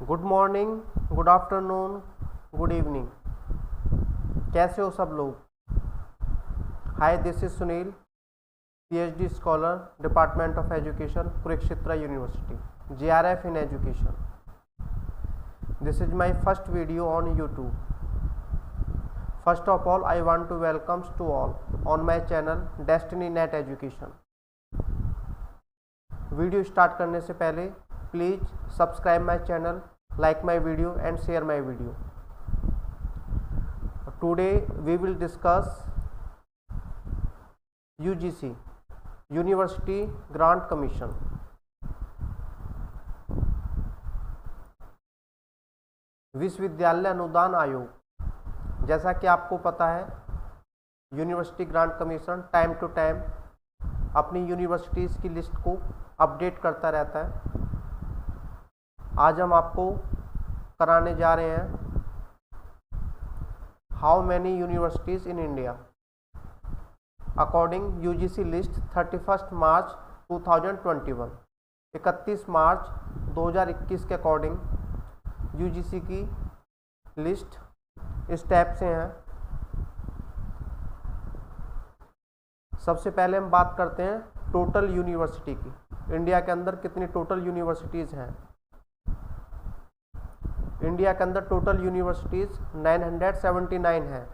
Good morning, good afternoon, good evening. कैसे हो सब लोग? Hi, this is Sunil, PhD scholar, department of education, Kurukshetra university, JRF in education. This is my first video on YouTube. First of all, I want to welcomes to all on my channel Destiny Net Education. Video start करने से पहले please subscribe my channel, like my video and share my video. Today we will discuss UGC, University Grant Commission. विश्वविद्यालय अनुदान आयोग। जैसा कि आपको पता है, university grant commission time to time अपनी यूनिवर्सिटीज़ की लिस्ट को अपडेट करता रहता है। आज हम आपको कराने जा रहे हैं how many universities in India according UGC list 31 मार्च 2021। 31 मार्च 2021 के अकॉर्डिंग यूजीसी की लिस्ट इस टाइप से हैं। सबसे पहले हम बात करते हैं टोटल यूनिवर्सिटी की। इंडिया के अंदर कितनी टोटल यूनिवर्सिटीज़ हैं? इंडिया के अंदर टोटल यूनिवर्सिटीज़ 979 हैं।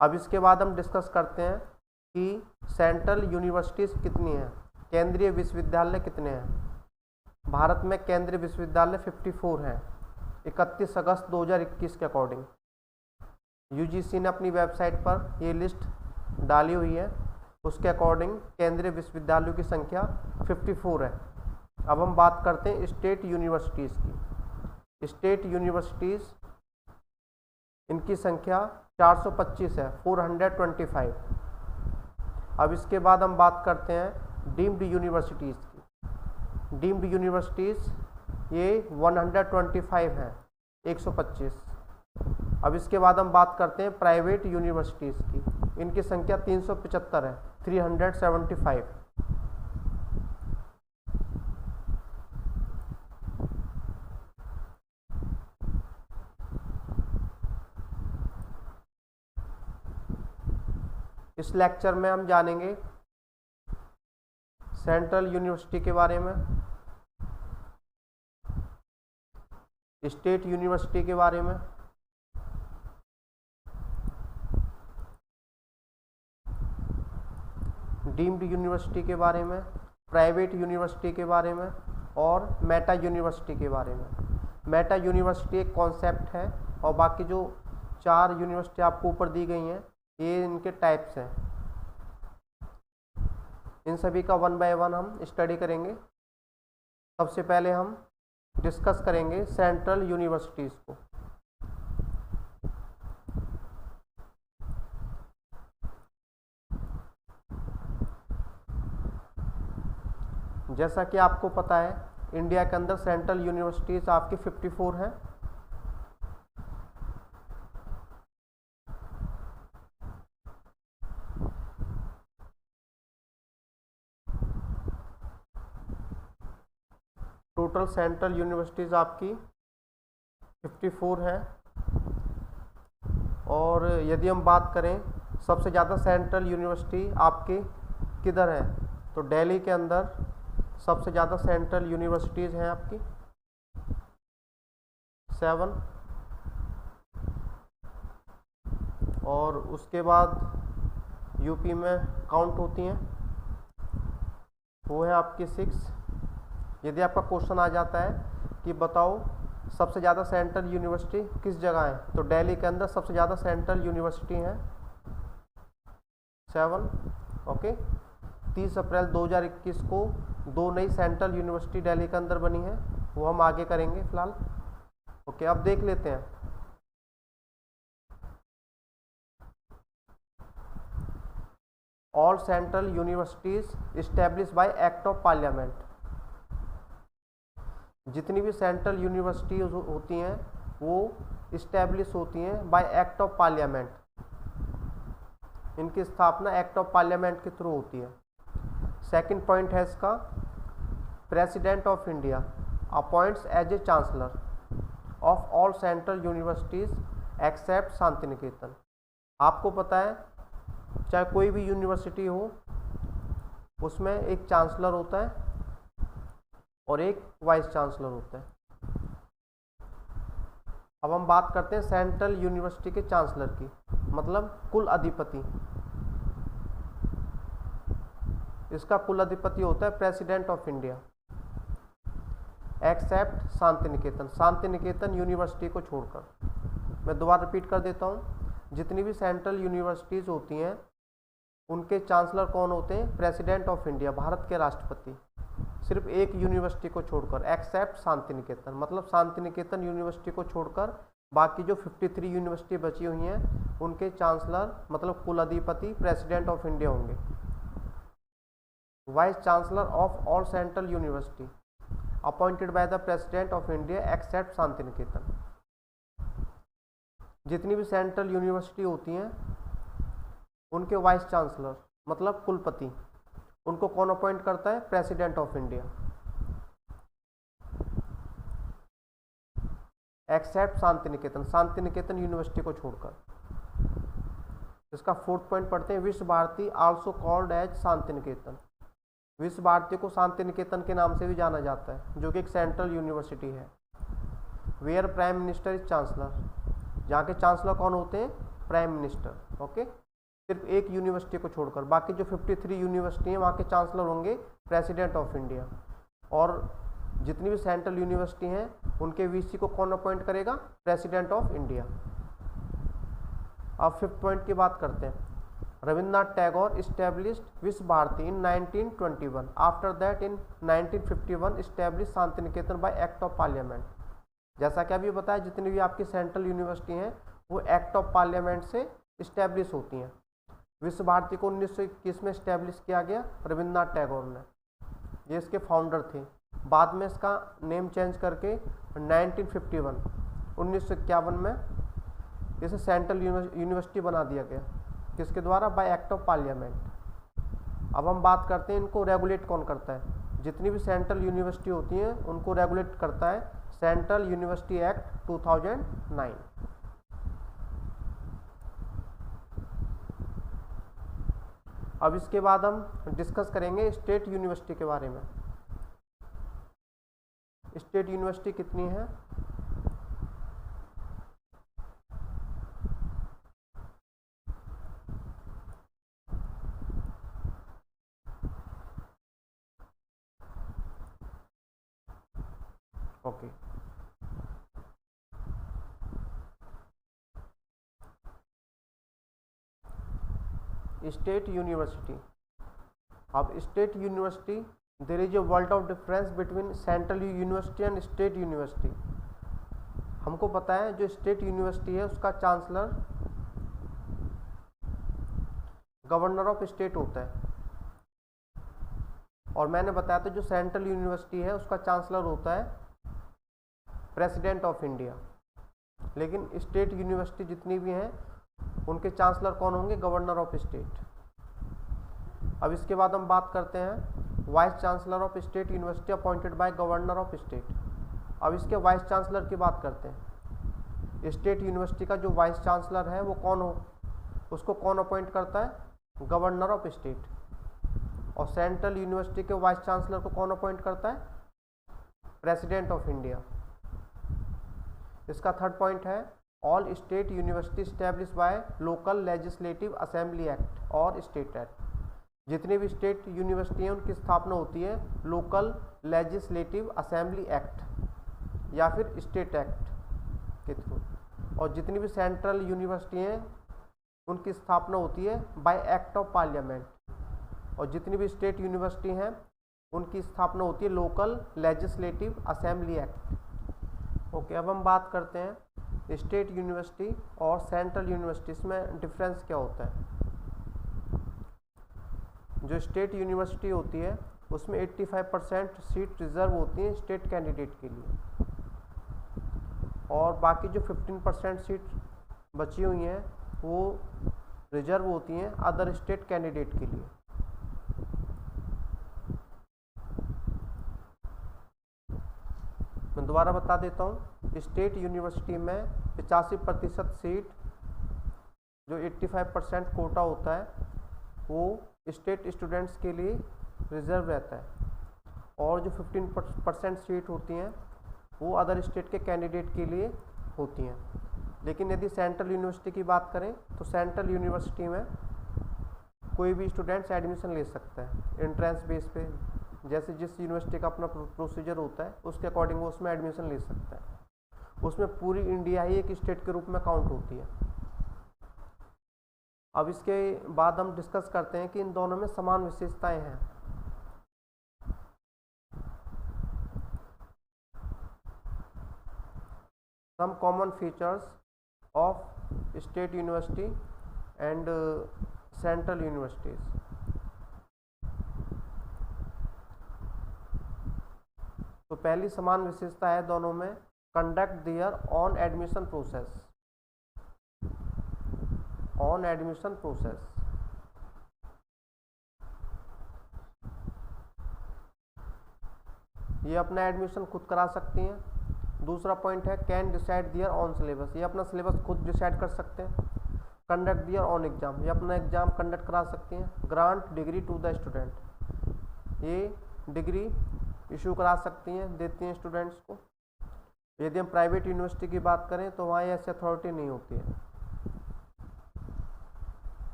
अब इसके बाद हम डिस्कस करते हैं कि सेंट्रल यूनिवर्सिटीज़ कितनी हैं, केंद्रीय विश्वविद्यालय कितने हैं। भारत में केंद्रीय विश्वविद्यालय 54 हैं 31 अगस्त 2021 के अकॉर्डिंग। यूजीसी ने अपनी वेबसाइट पर ये लिस्ट डाली हुई है, उसके अकॉर्डिंग केंद्रीय विश्वविद्यालयों की संख्या 54 है। अब हम बात करते हैं स्टेट यूनिवर्सिटीज़ की। स्टेट यूनिवर्सिटीज़, इनकी संख्या 425 है, 425। अब इसके बाद हम बात करते हैं डीम्ड यूनिवर्सिटीज़ की। डीम्ड यूनिवर्सिटीज़ ये 125 हैं, 125। अब इसके बाद हम बात करते हैं प्राइवेट यूनिवर्सिटीज़ की। इनकी संख्या 375 है, 375। इस लेक्चर में हम जानेंगे सेंट्रल यूनिवर्सिटी के बारे में, स्टेट यूनिवर्सिटी के बारे में, डीम्ड यूनिवर्सिटी के बारे में, प्राइवेट यूनिवर्सिटी के बारे में और मेटा यूनिवर्सिटी के बारे में। मेटा यूनिवर्सिटी एक कॉन्सेप्ट है और बाकी जो 4 यूनिवर्सिटी आपको ऊपर दी गई हैं ये इनके टाइप्स हैं। इन सभी का 1 बाय 1 हम स्टडी करेंगे। सबसे पहले हम डिस्कस करेंगे सेंट्रल यूनिवर्सिटीज़ को। जैसा कि आपको पता है, इंडिया के अंदर सेंट्रल यूनिवर्सिटीज़ आपकी 54 हैं। टोटल सेंट्रल यूनिवर्सिटीज़ आपकी 54 है। और यदि हम बात करें सबसे ज़्यादा सेंट्रल यूनिवर्सिटी आपके किधर है, तो दिल्ली के अंदर सबसे ज़्यादा सेंट्रल यूनिवर्सिटीज़ हैं आपकी 7। और उसके बाद यूपी में काउंट होती हैं, वो है आपकी 6। यदि आपका क्वेश्चन आ जाता है कि बताओ सबसे ज़्यादा सेंट्रल यूनिवर्सिटी किस जगह है, तो दिल्ली के अंदर सबसे ज़्यादा सेंट्रल यूनिवर्सिटी हैं 7। ओके। 30 अप्रैल 2021 को 2 नई सेंट्रल यूनिवर्सिटी दिल्ली के अंदर बनी है, वो हम आगे करेंगे फिलहाल। ओके, अब देख लेते हैं all central universities established bye act of parliament. जितनी भी सेंट्रल यूनिवर्सिटी होती हैं वो इस्टेब्लिश होती हैं बाय एक्ट ऑफ पार्लियामेंट। इनकी स्थापना एक्ट ऑफ पार्लियामेंट के थ्रू होती है। सेकंड पॉइंट है इसका, president of India. Appoints as a chancellor of all central universities except Shanti Niketan. आपको पता है चाहे कोई भी यूनिवर्सिटी हो उसमें एक चांसलर होता है और एक वाइस चांसलर होता है। अब हम बात करते हैं सेंट्रल यूनिवर्सिटी के चांसलर की, मतलब कुल अधिपति। इसका कुल अधिपति होता है president of India except Shanti Niketan, Shanti Niketan university को छोड़कर। मैं दोबारा रिपीट कर देता हूँ, जितनी भी सेंट्रल यूनिवर्सिटीज़ होती हैं उनके चांसलर कौन होते हैं? प्रेसिडेंट ऑफ इंडिया, भारत के राष्ट्रपति, सिर्फ एक यूनिवर्सिटी को छोड़कर, एक्सेप्ट शांति निकेतन। मतलब शांति निकेतन यूनिवर्सिटी को छोड़कर बाकी जो 53 यूनिवर्सिटी बची हुई हैं उनके चांसलर मतलब कुल अधिपति प्रेसिडेंट ऑफ इंडिया होंगे। Vice chancellor of all central university appointed by the president of India except Shanti Niketan. जितनी भी सेंट्रल यूनिवर्सिटी होती हैं उनके वाइस चांसलर मतलब कुलपति, उनको कौन अपॉइंट करता है? President of India except Shanti Niketan, Shanti Niketan university को छोड़कर। इसका 4th पॉइंट पढ़ते हैं, विश्व Bharti also called as Shanti Niketan. विश्व भारती को शांति निकेतन के नाम से भी जाना जाता है, जो कि एक सेंट्रल यूनिवर्सिटी है। Where prime minister is chancellor, जहाँ के चांसलर कौन होते हैं? Prime minister. ओके, सिर्फ एक यूनिवर्सिटी को छोड़कर बाकी जो 53 यूनिवर्सिटी हैं वहाँ के चांसलर होंगे प्रेसिडेंट ऑफ इंडिया। और जितनी भी सेंट्रल यूनिवर्सिटी हैं उनके वीसी को कौन अपॉइंट करेगा? President of India. अब 5th पॉइंट की बात करते हैं। रविन्द्रनाथ टैगोर इस्टेब्लिश्ड विश्व भारती इन 1921, after that in 1951 establish Shanti Niketan bye act of parliament. जैसा कि अभी बताया, जितनी भी आपकी सेंट्रल यूनिवर्सिटी हैं वो एक्ट ऑफ पार्लियामेंट से इस्टेब्लिश होती हैं। विश्व भारती को 1921 में इस्टेब्लिश किया गया रविन्द्रनाथ टैगोर ने, ये इसके फाउंडर थे। बाद में इसका नेम चेंज करके 1951 में इसे सेंट्रल यूनिवर्सिटी बना दिया गया। किसके द्वारा? Bye act of parliament. अब हम बात करते हैं इनको रेगुलेट कौन करता है। जितनी भी सेंट्रल यूनिवर्सिटी होती हैं उनको रेगुलेट करता है सेंट्रल यूनिवर्सिटी एक्ट 2009। अब इसके बाद हम डिस्कस करेंगे स्टेट यूनिवर्सिटी के बारे में। स्टेट यूनिवर्सिटी कितनी है? Okay, state university. अब state university, there is a world of difference between central university and state university. हमको पता है जो स्टेट यूनिवर्सिटी है उसका चांसलर गवर्नर ऑफ स्टेट होता है, और मैंने बताया था जो सेंट्रल यूनिवर्सिटी है उसका चांसलर होता है प्रेसिडेंट ऑफ इंडिया। लेकिन स्टेट यूनिवर्सिटी जितनी भी हैं उनके चांसलर कौन होंगे? Governor of state. अब इसके बाद हम बात करते हैं vice chancellor of state university appointed bye governor of state. अब इसके वाइस चांसलर की बात करते हैं। स्टेट यूनिवर्सिटी का जो वाइस चांसलर है वो कौन हो? उसको कौन अपॉइंट करता है? Governor of state. और सेंट्रल यूनिवर्सिटी के वाइस चांसलर को कौन अपॉइंट करता है? President of India. इसका 3rd पॉइंट है, all state university establish by local legislative assembly act और स्टेट एक्ट। जितनी भी स्टेट यूनिवर्सिटी हैं उनकी स्थापना होती है लोकल लेजिस्लेटिव असेंबली एक्ट या फिर स्टेट एक्ट के थ्रू। और जितनी भी सेंट्रल यूनिवर्सिटी हैं उनकी स्थापना होती है बाय एक्ट ऑफ पार्लियामेंट। और जितनी भी स्टेट यूनिवर्सिटी हैं उनकी स्थापना होती है local legislative assembly act. Okay, अब हम बात करते हैं स्टेट यूनिवर्सिटी और सेंट्रल यूनिवर्सिटीज में डिफरेंस क्या होता है। जो स्टेट यूनिवर्सिटी होती है उसमें 85% सीट रिजर्व होती हैं स्टेट कैंडिडेट के लिए, और बाकी जो 15% सीट बची हुई हैं वो रिजर्व होती हैं अदर स्टेट कैंडिडेट के लिए। मैं दोबारा बता देता हूँ, स्टेट यूनिवर्सिटी में 85% सीट जो 85% कोटा होता है वो स्टेट स्टूडेंट्स के लिए रिजर्व रहता है, और जो 15% सीट होती हैं वो अदर स्टेट के कैंडिडेट के लिए होती हैं। लेकिन यदि सेंट्रल यूनिवर्सिटी की बात करें तो सेंट्रल यूनिवर्सिटी में कोई भी स्टूडेंट्स एडमिशन ले सकता है एंट्रेंस बेस पे, जैसे जिस यूनिवर्सिटी का अपना प्रोसीजर होता है उसके अकॉर्डिंग वो उसमें एडमिशन ले सकता है। उसमें पूरी इंडिया ही एक स्टेट के रूप में काउंट होती है। अब इसके बाद हम डिस्कस करते हैं कि इन दोनों में समान विशेषताएं हैं। Some common features of state university and central universities. तो पहली समान विशेषता है दोनों में, conduct their own admission process. Own admission process, ये अपना एडमिशन खुद करा सकती हैं। दूसरा पॉइंट है can decide their own syllabus, ये अपना सिलेबस खुद डिसाइड कर सकते हैं। कंडक्ट दियर ऑन एग्जाम, ये अपना एग्जाम कंडक्ट करा सकती हैं। Grant degree to the student, ये डिग्री इशू करा सकती हैं, देती हैं स्टूडेंट्स को। यदि हम प्राइवेट यूनिवर्सिटी की बात करें तो वहाँ ऐसी अथॉरिटी नहीं होती है।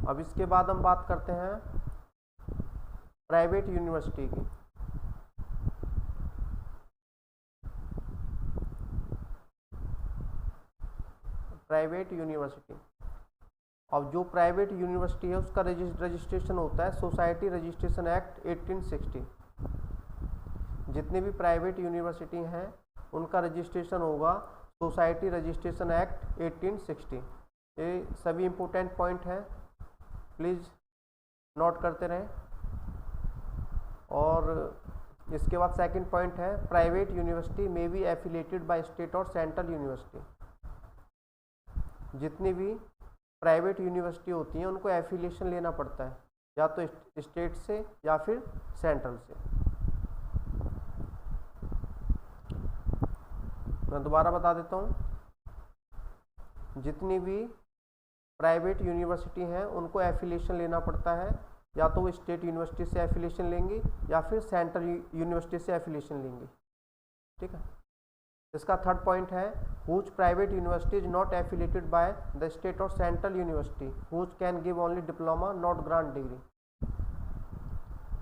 अब इसके बाद हम बात करते हैं प्राइवेट यूनिवर्सिटी की। प्राइवेट यूनिवर्सिटी, अब जो प्राइवेट यूनिवर्सिटी है उसका रजिस्ट्रेशन होता है सोसाइटी रजिस्ट्रेशन एक्ट 1860। जितनी भी प्राइवेट यूनिवर्सिटी हैं उनका रजिस्ट्रेशन होगा सोसाइटी रजिस्ट्रेशन एक्ट 1860। ये सभी इम्पोर्टेंट पॉइंट हैं, प्लीज़ नोट करते रहें। और इसके बाद सेकंड पॉइंट है प्राइवेट यूनिवर्सिटी में बी एफिलेटेड बाय स्टेट और सेंट्रल यूनिवर्सिटी। जितनी भी प्राइवेट यूनिवर्सिटी होती हैं उनको एफिलिएशन लेना पड़ता है, या तो स्टेट से या फिर सेंट्रल से। मैं दोबारा बता देता हूँ, जितनी भी प्राइवेट यूनिवर्सिटी हैं उनको एफिलिएशन लेना पड़ता है, या तो वो स्टेट यूनिवर्सिटी से एफिलिएशन लेंगी या फिर सेंट्रल यूनिवर्सिटी से एफिलिएशन लेंगी। ठीक है। इसका थर्ड पॉइंट है whose private university is not affiliated by the state और central university whose can give only diploma not grant degree.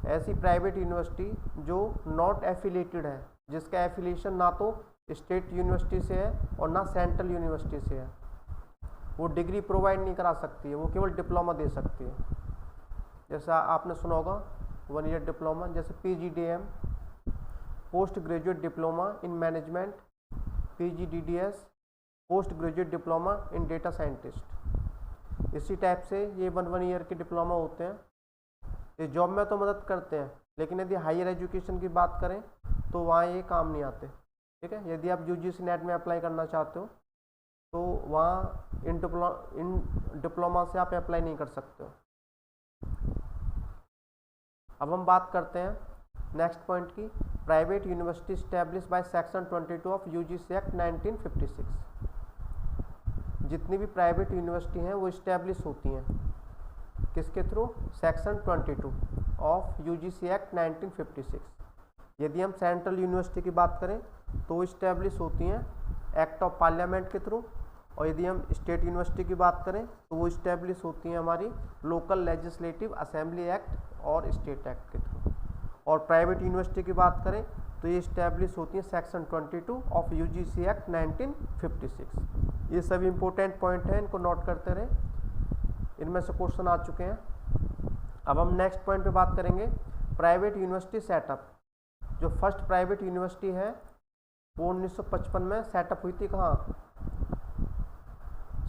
ऐसी प्राइवेट यूनिवर्सिटी जो नॉट एफिलेटेड है, जिसका एफिलिएशन ना तो स्टेट यूनिवर्सिटी से है और ना सेंट्रल यूनिवर्सिटी से है, वो डिग्री प्रोवाइड नहीं करा सकती है, वो केवल डिप्लोमा दे सकती है। जैसा आपने सुना होगा 1 ईयर डिप्लोमा, जैसे PGDM post graduate diploma in management, PGDDS post graduate diploma in data scientist. इसी टाइप से ये 1 ईयर के डिप्लोमा होते हैं। ये जॉब में तो मदद करते हैं, लेकिन यदि हायर एजुकेशन की बात करें तो वहाँ ये काम नहीं आते। ठीक है। यदि आप UGC नेट में अप्लाई करना चाहते हो तो वहाँ इन डिप्लोमा से आप अप्लाई नहीं कर सकते हो। अब हम बात करते हैं नेक्स्ट पॉइंट की, private university establish by section 22 of UGC act 1956। जितनी भी प्राइवेट यूनिवर्सिटी हैं वो स्टैब्लिश होती हैं किसके through? Section 22 of UGC act 1956। यदि हम सेंट्रल यूनिवर्सिटी की बात करें तो वो स्टैब्लिश होती हैं एक्ट ऑफ पार्लियामेंट के थ्रू, और यदि हम स्टेट यूनिवर्सिटी की बात करें तो वो इस्टेब्लिश होती हैं हमारी लोकल लेजिस्लेटिव असेंबली एक्ट और स्टेट एक्ट के थ्रू। और प्राइवेट यूनिवर्सिटी की बात करें तो ये इस्टेब्लिश होती हैं सेक्शन 22 ऑफ UGC एक्ट 1956। ये सभी इंपॉर्टेंट पॉइंट हैं, इनको नोट करते रहें, इनमें से क्वेश्चन आ चुके हैं। अब हम नेक्स्ट पॉइंट पे बात करेंगे प्राइवेट यूनिवर्सिटी सेटअप। जो फर्स्ट प्राइवेट यूनिवर्सिटी है वो 1955 में सेटअप हुई थी। कहाँ?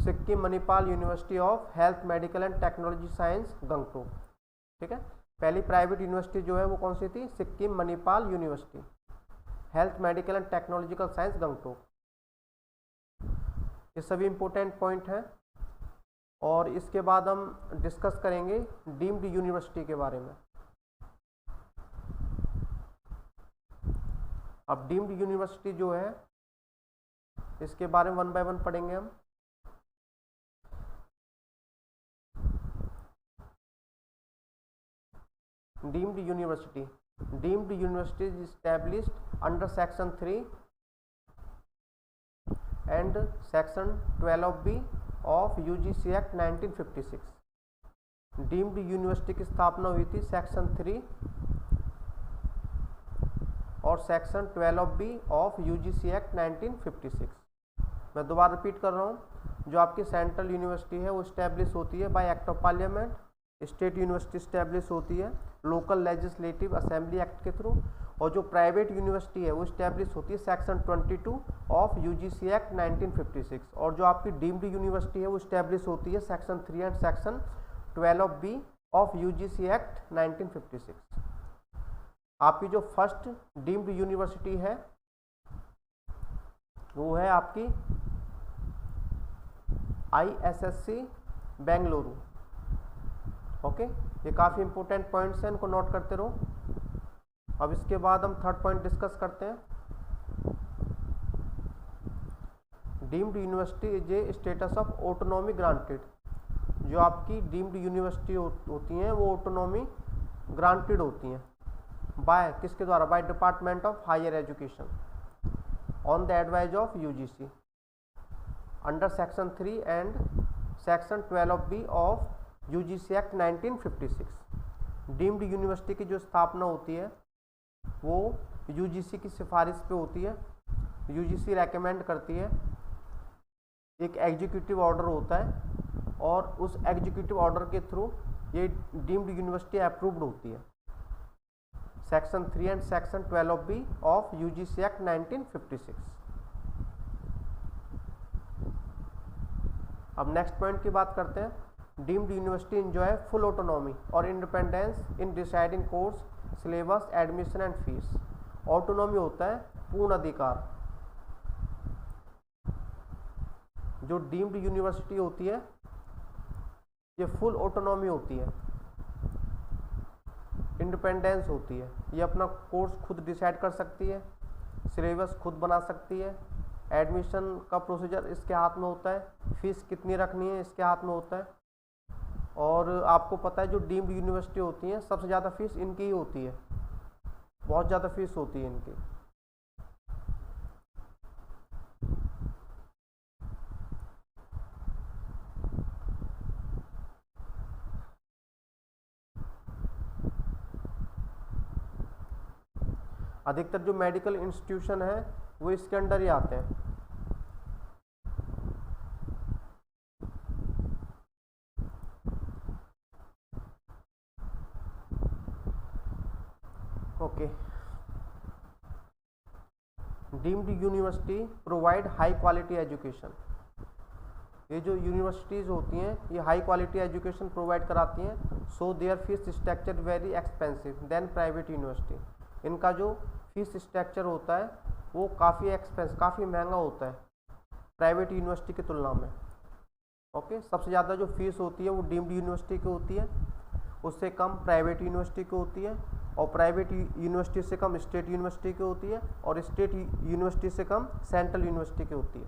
Sikkim Manipal university of health medical and technology science Gangtok. ठीक है। पहली प्राइवेट यूनिवर्सिटी जो है वो कौन सी थी? Sikkim Manipal university health medical and technological science Gangtok. ये सभी इंपॉर्टेंट पॉइंट हैं। और इसके बाद हम डिस्कस करेंगे डीम्ड यूनिवर्सिटी के बारे में। अब डीम्ड यूनिवर्सिटी जो है इसके बारे में 1 बाय 1 पढ़ेंगे हम। Deemed university is established under section 3 and section 12B of UGC Act 1956। Deemed university की स्थापना हुई थी सेक्शन 3 और section 12B of UGC Act 1956। मैं दोबारा रिपीट कर रहा हूँ, जो आपकी सेंट्रल यूनिवर्सिटी है वो स्टैब्लिश होती है bye act of parliament, state university establish होती है लोकल लेजिस्लेटिव असेंबली एक्ट के थ्रू, और जो प्राइवेट यूनिवर्सिटी है वो स्टैब्लिश होती है सेक्शन 22 ऑफ UGC Act 1956, और जो आपकी डीम्ड यूनिवर्सिटी है वो स्टैब्लिश होती है section 3 and section 12B of UGC Act 1956। आपकी जो फर्स्ट डीम्ड यूनिवर्सिटी है वो है आपकी ISSC बेंगलुरु। ओके, ये काफ़ी इंपॉर्टेंट पॉइंट्स हैं, इनको नोट करते रहो। अब इसके बाद हम थर्ड पॉइंट डिस्कस करते हैं। Deemed university is a status of autonomy granted. जो आपकी डीम्ड यूनिवर्सिटी होती हैं वो ऑटोनॉमी ग्रांटेड होती हैं बाय किसके द्वारा? By department of higher education on the advise of UGC under section 3 and section 12B of UGC Act 1956। Deemed university की जो स्थापना होती है वो UGC की सिफारिश पे होती है। UGC रेकमेंड करती है, एक एग्जीक्यूटिव ऑर्डर होता है और उस एग्जीक्यूटिव ऑर्डर के थ्रू ये डीम्ड यूनिवर्सिटी अप्रूव्ड होती है section 3 and section 12B of UGC Act 1956। अब नेक्स्ट पॉइंट की बात करते हैं। Deemed university enjoy full autonomy और independence in deciding course, syllabus, admission and fees. Autonomy होता है पूर्ण अधिकार। जो डीम्ड यूनिवर्सिटी होती है ये फुल ऑटोनॉमी होती है, इंडिपेंडेंस होती है, ये अपना कोर्स खुद डिसाइड कर सकती है, सिलेबस खुद बना सकती है, एडमिशन का प्रोसीजर इसके हाथ में होता है, फीस कितनी रखनी है इसके हाथ में होता है। और आपको पता है जो डीम्ड यूनिवर्सिटी होती हैं सबसे ज़्यादा फीस इनकी ही होती है, बहुत ज़्यादा फीस होती है इनकी। अधिकतर जो मेडिकल इंस्टीट्यूशन है वो इसके अंडर ही आते हैं। Okay, deemed university provide high quality education. ये जो यूनिवर्सिटीज़ होती हैं ये हाई क्वालिटी एजुकेशन प्रोवाइड कराती हैं। So there fees structure very expensive than private university. इनका जो फीस स्ट्रक्चर होता है वो काफ़ी महंगा होता है प्राइवेट यूनिवर्सिटी की तुलना में। ओके, सबसे ज़्यादा जो फीस होती है वो डीम्ड यूनिवर्सिटी की होती है, उससे कम प्राइवेट यूनिवर्सिटी की होती है, और प्राइवेट यूनिवर्सिटी से कम स्टेट यूनिवर्सिटी की होती है, और स्टेट यूनिवर्सिटी से कम सेंट्रल यूनिवर्सिटी की होती है।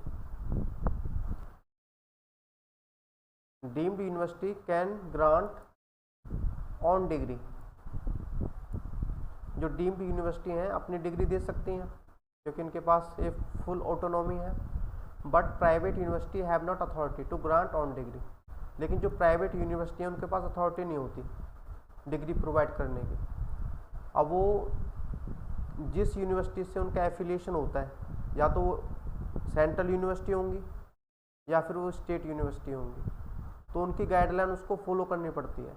Deemed university can grant own degree. जो डीम्ड यूनिवर्सिटी हैं अपनी डिग्री दे सकती हैं क्योंकि इनके पास एक फुल ऑटोनॉमी है। But private university have not authority to grant own degree. लेकिन जो प्राइवेट यूनिवर्सिटी हैं उनके पास अथॉरिटी नहीं होती डिग्री प्रोवाइड करने की। अब वो जिस यूनिवर्सिटी से उनका एफिलिएशन होता है, या तो वो सेंट्रल यूनिवर्सिटी होंगी या फिर वो स्टेट यूनिवर्सिटी होंगी, तो उनकी गाइडलाइन उसको फॉलो करनी पड़ती है।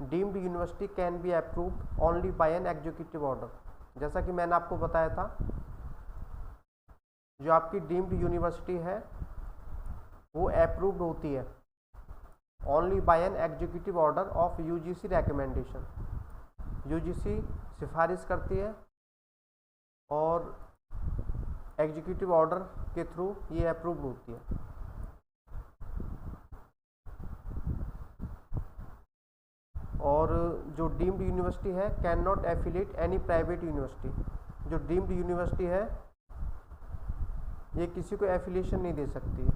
Deemed university can be approved only by an executive order. जैसा कि मैंने आपको बताया था, जो आपकी डीम्ड यूनिवर्सिटी है वो अप्रूव्ड होती है only by an executive order of UGC recommendation. UGC सिफारिश करती है और एग्जीक्यूटिव ऑर्डर के थ्रू ये अप्रूव्ड होती है। और जो डीम्ड यूनिवर्सिटी है can not affiliate any private university. जो डीम्ड यूनिवर्सिटी है ये किसी को एफिलिएशन नहीं दे सकती है,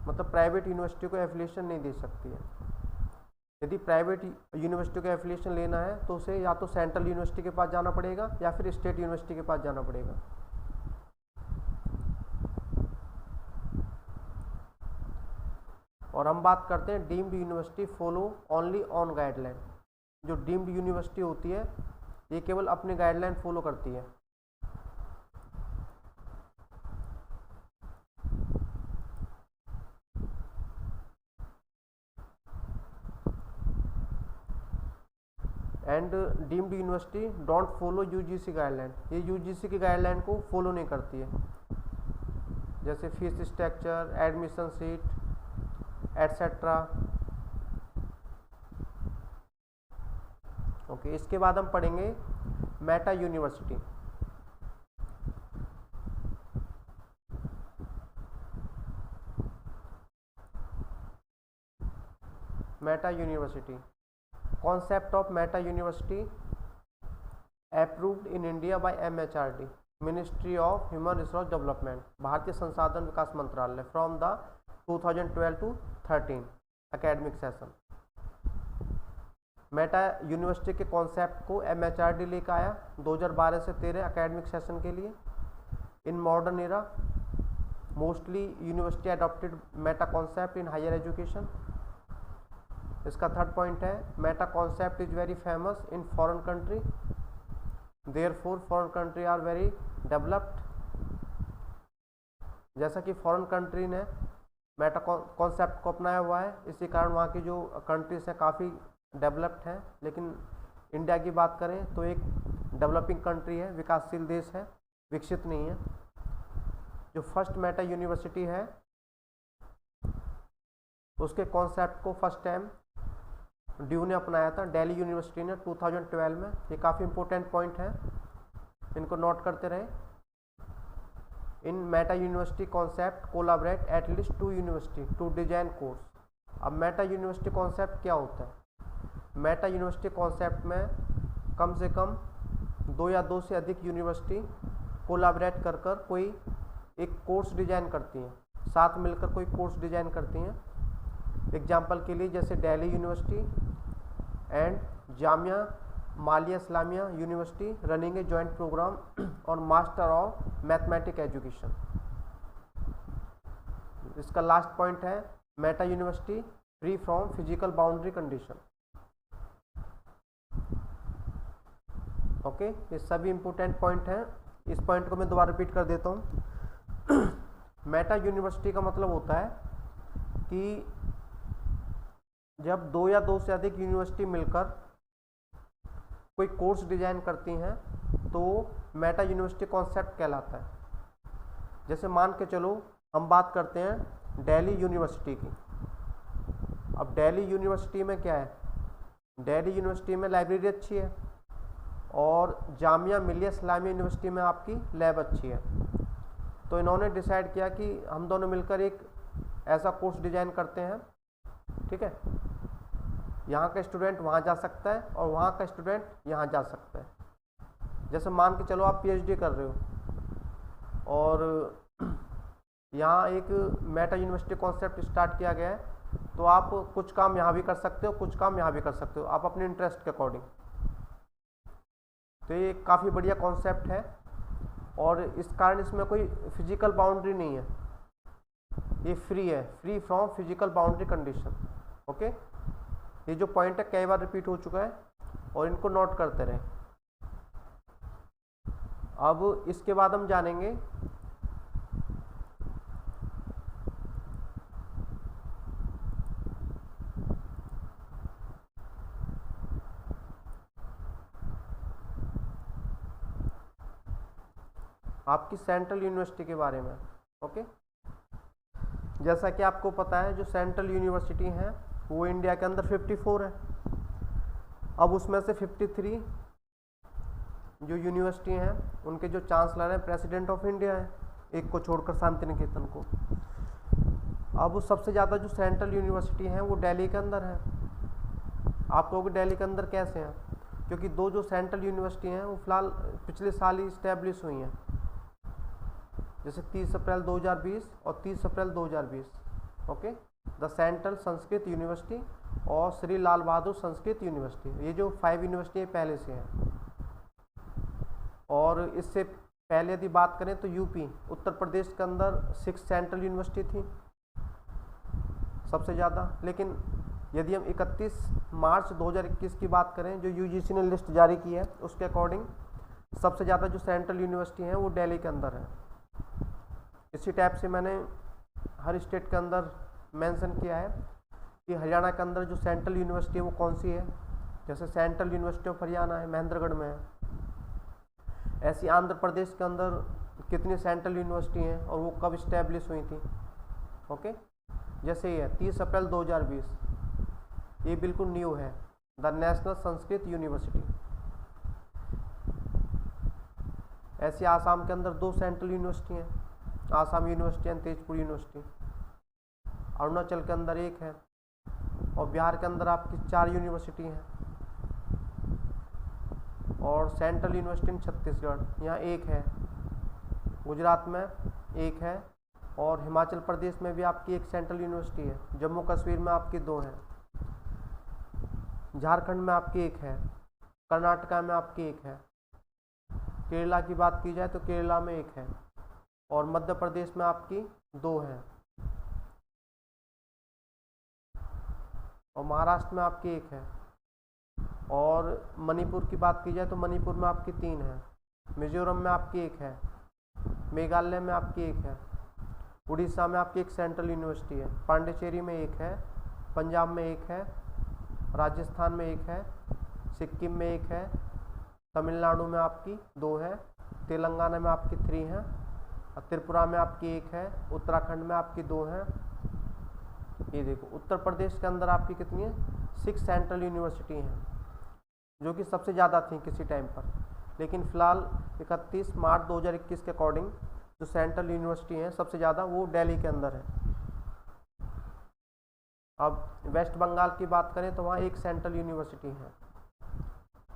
मतलब प्राइवेट यूनिवर्सिटी को एफिलिएशन नहीं दे सकती है। यदि प्राइवेट यूनिवर्सिटी को एफिलिएशन लेना है तो उसे या तो सेंट्रल यूनिवर्सिटी के पास जाना पड़ेगा या फिर स्टेट यूनिवर्सिटी के पास जाना पड़ेगा। और हम बात करते हैं deemed university follow only on guideline. जो डीम्ड यूनिवर्सिटी होती है ये केवल अपनी गाइडलाइन फॉलो करती है। And deemed university don't follow UGC guideline, ये यूजीसी की गाइडलाइन को फॉलो नहीं करती है, जैसे fees structure, admission seat etcetera. Okay, इसके बाद हम पढ़ेंगे Meta university. Meta university, concept of Meta university approved in India by MHRD, ministry of human resource development, भारतीय संसाधन विकास मंत्रालय, from the 2012 to 13 academic session. Meta university के concept को MHRD लेकर आया 2012 से 13 एकेडमिक सेशन के लिए। In modern era mostly university adopted meta concept in higher education. इसका थर्ड पॉइंट है meta concept is very famous in foreign country, therefore foreign country are very developed. जैसा कि फॉरेन कंट्री ने meta concept को अपनाया हुआ है, इसी कारण वहाँ की जो कंट्रीज हैं काफ़ी डेवलप्ड हैं। लेकिन इंडिया की बात करें तो एक डेवलपिंग कंट्री है, विकासशील देश है, विकसित नहीं है। जो फर्स्ट मेटा यूनिवर्सिटी है उसके कॉन्सेप्ट को फर्स्ट टाइम ड्यू ने अपनाया था, दिल्ली यूनिवर्सिटी ने 2012 में। ये काफ़ी इंपॉर्टेंट पॉइंट है, इनको नोट करते रहे। In meta university concept collaborate at least 2 university to design course. अब मेटा यूनिवर्सिटी कॉन्सेप्ट क्या होता है? मेटा यूनिवर्सिटी कॉन्सेप्ट में कम से कम 2 या 2 से अधिक यूनिवर्सिटी कोलाबरेट कर कोई एक कोर्स डिजाइन करती हैं, साथ मिलकर कोई कोर्स डिजाइन करती हैं। एग्जाम्पल के लिए जैसे Delhi university and Jamia Millia Islamia university running a joint program और मास्टर ऑफ मैथमेटिक एजुकेशन। इसका लास्ट पॉइंट है meta university free from physical boundary condition. Okay, ये सभी इंपॉर्टेंट पॉइंट हैं। इस पॉइंट को मैं दोबारा रिपीट कर देता हूँ। मेटा यूनिवर्सिटी का मतलब होता है कि जब 2 या 2 से अधिक यूनिवर्सिटी मिलकर कोई कोर्स डिजाइन करती हैं तो मेटा यूनिवर्सिटी कॉन्सेप्ट कहलाता है। जैसे मान के चलो हम बात करते हैं दिल्ली यूनिवर्सिटी की। अब दिल्ली यूनिवर्सिटी में क्या है? दिल्ली यूनिवर्सिटी में लाइब्रेरी अच्छी है और जामिया मिलिया इस्लामिया यूनिवर्सिटी में आपकी लैब अच्छी है। तो इन्होंने डिसाइड किया कि हम दोनों मिलकर एक ऐसा कोर्स डिजाइन करते हैं, ठीक है, यहाँ का स्टूडेंट वहाँ जा सकता है और वहाँ का स्टूडेंट यहाँ जा सकता है। जैसे मान के चलो आप PhD कर रहे हो और यहाँ एक मेटा यूनिवर्सिटी कॉन्सेप्ट स्टार्ट किया गया है, तो आप कुछ काम यहाँ भी कर सकते हो, कुछ काम यहाँ भी कर सकते हो, आप अपने इंटरेस्ट के अकॉर्डिंग। तो ये काफ़ी बढ़िया कॉन्सेप्ट है और इस कारण इसमें कोई फिजिकल बाउंड्री नहीं है, ये फ्री है, free from physical boundary condition. Okay, ये जो पॉइंट है कई बार रिपीट हो चुका है और इनको नोट करते रहे। अब इसके बाद हम जानेंगे आपकी सेंट्रल यूनिवर्सिटी के बारे में। ओके, जैसा कि आपको पता है जो सेंट्रल यूनिवर्सिटी हैं वो इंडिया के अंदर 54 है। अब उसमें से 53 जो यूनिवर्सिटी हैं उनके जो चांसलर हैं प्रेसिडेंट ऑफ इंडिया है, एक को छोड़कर शांति निकेतन को। अब सबसे ज़्यादा जो सेंट्रल यूनिवर्सिटी हैं वो दिल्ली के अंदर है। आप कहोगे दिल्ली के अंदर कैसे हैं? क्योंकि दो जो सेंट्रल यूनिवर्सिटी हैं वो फिलहाल पिछले साल ही इस्टेब्लिश हुई हैं, जैसे 30 अप्रैल 2020 और 30 अप्रैल 2020। Okay, the central Sanskrit university और श्री लाल बहादुर संस्कृत यूनिवर्सिटी, ये जो 5 यूनिवर्सिटी पहले से हैं। और इससे पहले यदि बात करें तो यूपी उत्तर प्रदेश के अंदर 6 सेंट्रल यूनिवर्सिटी थी सबसे ज़्यादा। लेकिन यदि हम 31 मार्च 2021 की बात करें, जो यूजीसी ने लिस्ट जारी की है, उसके अकॉर्डिंग सबसे ज़्यादा जो सेंट्रल यूनिवर्सिटी हैं वो दिल्ली के अंदर है। इसी टाइप से मैंने हर स्टेट के अंदर मेंशन किया है कि हरियाणा के अंदर जो सेंट्रल यूनिवर्सिटी है वो कौन सी है। जैसे सेंट्रल यूनिवर्सिटी ऑफ हरियाणा है, महेंद्रगढ़ में है। ऐसी आंध्र प्रदेश के अंदर कितनी सेंट्रल यूनिवर्सिटी हैं और वो कब इस्टेब्लिश हुई थी। ओके, जैसे ये 30 अप्रैल 2020, ये बिल्कुल न्यू है, द नेशनल संस्कृत यूनिवर्सिटी। ऐसी आसाम के अंदर 2 सेंट्रल यूनिवर्सिटी हैं, Assam university and Tezpur university. Arunachal के अंदर 1 है और बिहार के अंदर आपकी 4 यूनिवर्सिटी हैं। और सेंट्रल यूनिवर्सिटी इन छत्तीसगढ़, यहाँ 1 है। गुजरात में 1 है और हिमाचल प्रदेश में भी आपकी 1 सेंट्रल यूनिवर्सिटी है। जम्मू कश्मीर में आपकी 2 हैं। झारखंड में आपकी 1 है। कर्नाटका में आपकी 1 है। केरला की बात की जाए तो केरला में 1 है और मध्य प्रदेश में आपकी 2 हैं और महाराष्ट्र में आपकी 1 है। और मणिपुर की बात की जाए तो मणिपुर में आपकी 3 है। मिजोरम में आपकी 1 है। मेघालय में आपकी 1 है। उड़ीसा में आपकी 1 सेंट्रल यूनिवर्सिटी है। पांडिचेरी में 1 है। पंजाब में 1 है। राजस्थान में 1 है। सिक्किम में 1 है। तमिलनाडु में आपकी 2 है। तेलंगाना में आपकी 3 है। त्रिपुरा में आपकी 1 है। उत्तराखंड में आपकी 2 है। ये देखो, उत्तर प्रदेश के अंदर आपकी कितनी है? 6 सेंट्रल यूनिवर्सिटी हैं, जो कि सबसे ज़्यादा थी किसी टाइम पर। लेकिन फ़िलहाल 31 मार्च 2021 के अकॉर्डिंग जो सेंट्रल यूनिवर्सिटी हैं सबसे ज़्यादा वो दिल्ली के अंदर है। अब वेस्ट बंगाल की बात करें तो वहाँ 1 सेंट्रल यूनिवर्सिटी है।